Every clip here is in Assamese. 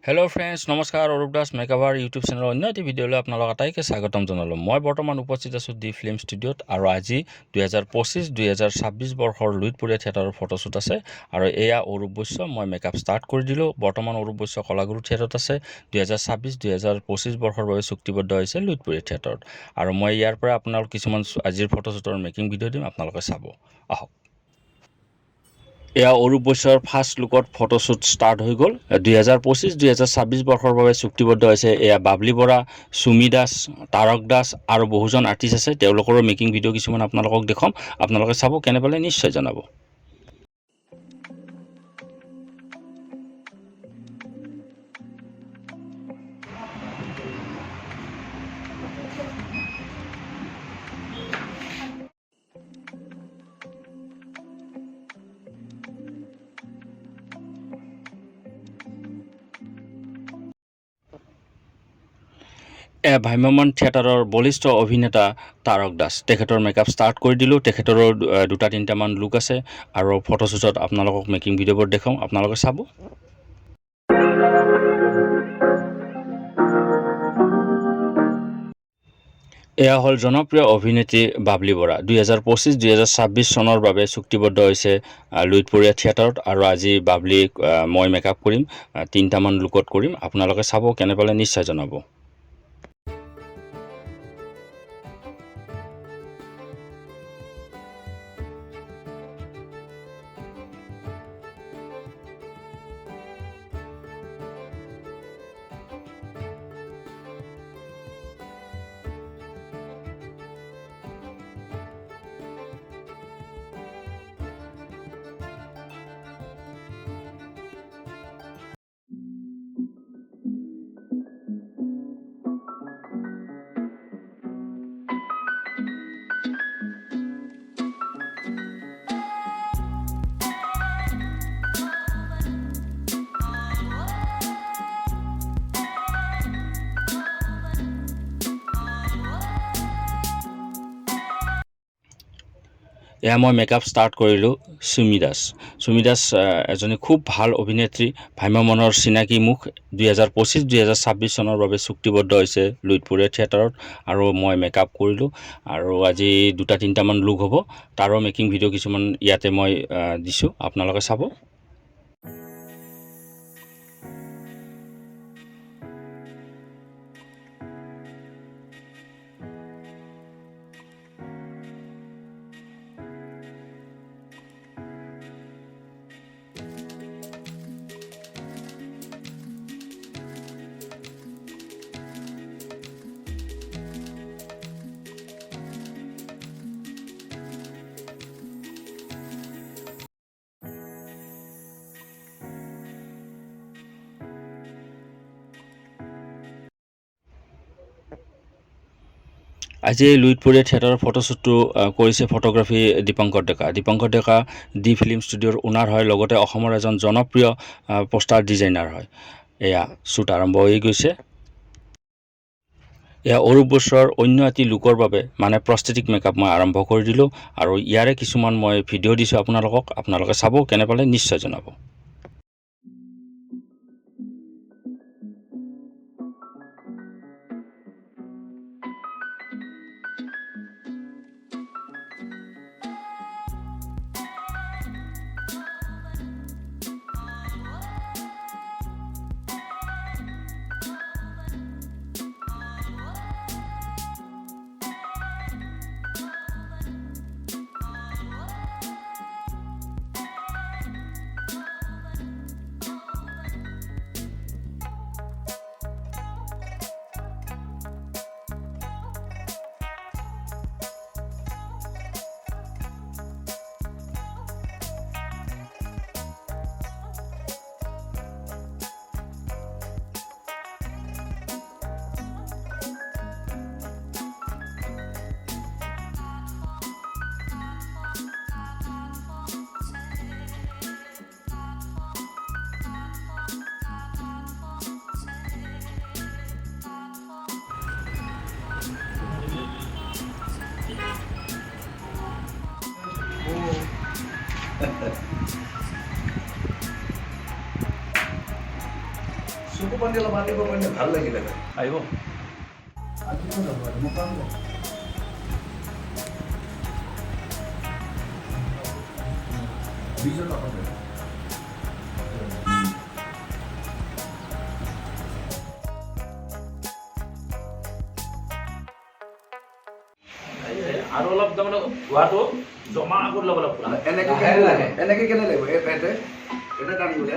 হেল্ল' ফ্ৰেণ্ডছ, নমস্কাৰ। অৰূপ দাস মেকআভাৰ ইউটিউব চেনেলৰ অন্য এটি ভিডিঅ'লৈ আপোনালোক আটাইকে স্বাগতম জনালোঁ। মই বৰ্তমান উপস্থিত আছোঁ দি ফিল্ম ষ্টুডিঅ'ত আৰু আজি 2025-2026 বৰ্ষৰ লুইতপৰীয়া থিয়েটাৰৰ ফটোশ্বুট আছে আৰু এয়া অৰূপ বৈশ্য। মই মেকআপ ষ্টাৰ্ট কৰি দিলোঁ। বৰ্তমান অৰূপ বৈশ্য কলাগুৰু থিয়েটাৰত আছে। 2026-2025 বৰ্ষৰ বাবে চুক্তিবদ্ধ হৈছে লুইতপৰীয়া থিয়েটাৰত আৰু মই ইয়াৰ পৰা আপোনালোক কিছুমান আজিৰ ফটোশ্বুটৰ মেকিং ভিডিঅ' দিম, আপোনালোকে চাব আহক। এয়া অৰূপ বৈশ্যৰ ফাৰ্ষ্ট লুকত ফটোশ্বুট ষ্টাৰ্ট হৈ গ'ল। 2025-2026 বৰ্ষৰ বাবে চুক্তিবদ্ধ হৈছে এয়া বাবলি বৰা, সুমি দাস, তাৰক দাস আৰু বহুজন আৰ্টিষ্ট আছে। তেওঁলোকৰো মেকিং ভিডিঅ' কিছুমান আপোনালোকক দেখুৱাম, আপোনালোকে চাব, কেনে পালে নিশ্চয় জনাব। ভ্ৰাম্যমাণ থিয়েটাৰৰ বলিষ্ঠ অভিনেতা তাৰক দাস, তেখেতৰ মেকআপ ষ্টাৰ্ট কৰি দিলোঁ। তেখেতৰো দুটা তিনিটামান লুক আছে আৰু ফটোশ্বুটত আপোনালোকক মেকিং ভিডিঅ'বোৰ দেখুৱাম, আপোনালোকে চাব। এয়া হ'ল জনপ্ৰিয় অভিনেত্ৰী বাবলি বৰা। 2025-2026 চনৰ বাবে চুক্তিবদ্ধ হৈছে লুইতপৰীয়া থিয়েটাৰত আৰু আজি বাবলিক মই মেকআপ কৰিম, তিনিটামান লুকত কৰিম, আপোনালোকে চাব, কেনে পালে নিশ্চয় জনাব। এয়া মই মেকআপ ষ্টাৰ্ট কৰিলোঁ সুমি দাস। সুমি দাস এজনী খুব ভাল অভিনেত্ৰী, ভ্ৰাম্যমাণৰ চিনাকি মুখ। 2025-2026 চনৰ বাবে চুক্তিবদ্ধ হৈছে লুইতপৰীয়া থিয়েটাৰত আৰু মই মেকআপ কৰিলোঁ আৰু আজি দুটা তিনিটামান লুক হ'ব, তাৰো মেকিং ভিডিঅ' কিছুমান ইয়াতে মই দিছোঁ, আপোনালোকে চাব। আজি এই লুইতপৰীয়া থিয়েটাৰৰ ফটোশ্বুটটো কৰিছে photography Dipankar Deka. Dipankar Deka the film ষ্টুডিঅ'ৰ ওনাৰ হয়, লগতে অসমৰ এজন জনপ্ৰিয় পোষ্টাৰ ডিজাইনাৰ হয়। এয়া শ্বুট আৰম্ভ হৈ গৈছে। এয়া অৰূপ বৈশ্যৰ অন্য এটি লুকৰ বাবে মানে প্ৰস্থেটিক মেকআপ মই আৰম্ভ কৰি দিলোঁ আৰু ইয়াৰে কিছুমান মই ভিডিঅ' দিছোঁ আপোনালোকক, আপোনালোকে চাব, কেনে পালে নিশ্চয় জনাব। চকু পানী অলপ আনিব পাৰিলে ভাল লাগিলে আহিব আৰু অলপ তাৰমানে ধোৱাটো জমা কৰি ল'ব লাগিব এনেকে কেনে লাগিব এই পেটে এটা টান কৰি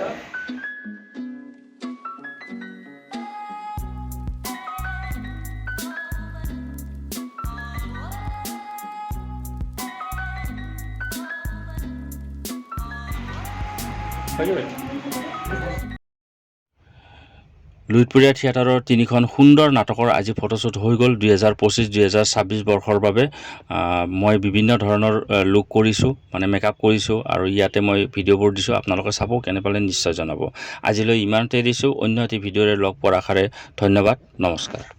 লুইতপৰীয়া থিয়েটাৰৰ 3খন সুন্দৰ নাটকৰ আজি ফটোশ্বুট হৈ গ'ল 2025-2026 বৰ্ষৰ বাবে মই বিভিন্ন ধৰণৰ লুক কৰিছোঁ মানে মেকআপ কৰিছোঁ আৰু ইয়াতে মই ভিডিঅ'বোৰ দিছোঁ আপোনালোকে চাব কেনে পালে নিশ্চয় জনাব আজিলৈ ইমানতে দিছোঁ অন্য এটি ভিডিঅ'ৰে লগ পোৱাৰ আশাৰে ধন্যবাদ নমস্কাৰ